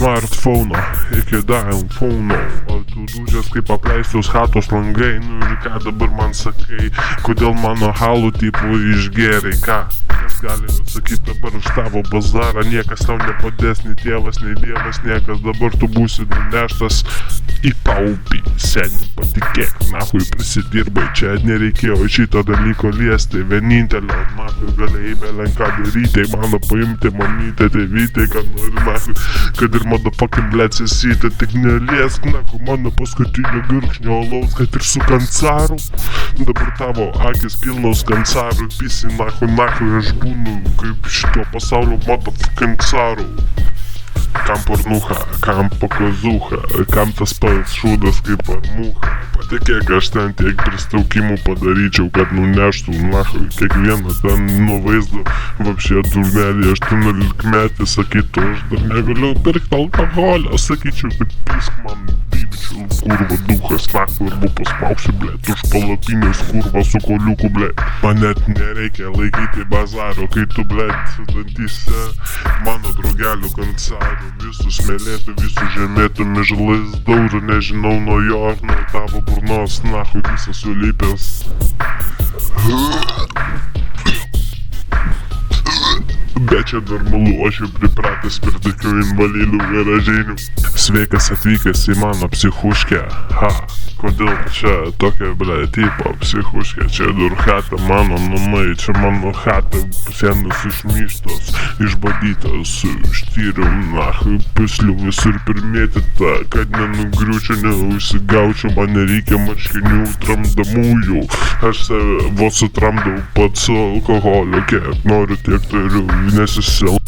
smartphone iki iPhone, o tu dūžęs kaip apleistos chatos langai. Nu ir ką dabar man sakai, kodėl mano halų tipų išgėrei, ką? Kas gali atsakyti dabar už tavo bazarą? Niekas tau nepadės, nei tėvas, nei dievas, niekas. Dabar tu būsi nuneštas į paupį. Seni, patikėk, nahui prisidirbai, čia nereikėjo šito dalyko liesti. Vienintelio, nahui galėjai belenką daryti, mano paimti mamytę, tėvytę, kad nori nahui, kad ir motherfucking blėt sesytė, tik neliesk nahui mano paskutinio gurkšnio alaus, kad ir su kancaru. Dabar tavo akis pilnos kancarų, pisi nahui, aš būnu kaip šito pasaulio motherfucking caru. Kam pornucha, kam pokazucha, kam tas pats šūdas kaip armucha. Patikėk, aš ten tiek pristaukimų padaryčiau, kad nuneštų nahui kiekvieną ten nuo vaizdo. Vapšė durnelį, 18-metį, sakytų, aš dar negaliu pirkti alkoholio. Sakyčiau, kad pisk man bibičių kurva duchas, nahui, arba paspauksiu, blėt, už palapinės kurva su koliuku, blėt. Man net nereikia laikyti bazaro, kai tu, blėt, dantyse mano draugelių kancarų. Visus smėlėtų, visus žemėtų, mižlais daužo, nežinau nuo jo ar nuo tavo burnos, nahui visas sulipęs. Bet čia normalu, aš jau pripratęs prie tokių invalidų garažinių. Sveikas atvykęs į mano psichuškę, ha, kodėl čia tokia, ble, tipo psichuškė, čia durchata mano namai, čia mano chata, sienos išmyštos, išbadytos, štyriau, nahui, puslių visur primėtyta, kad nenugriūčiau, neužsigaučiau, man nereikia marškinių tramdamųjų, aš save vos sutramdau pats su alkoholiu, kiek noriu, tiek turiu, nesisel.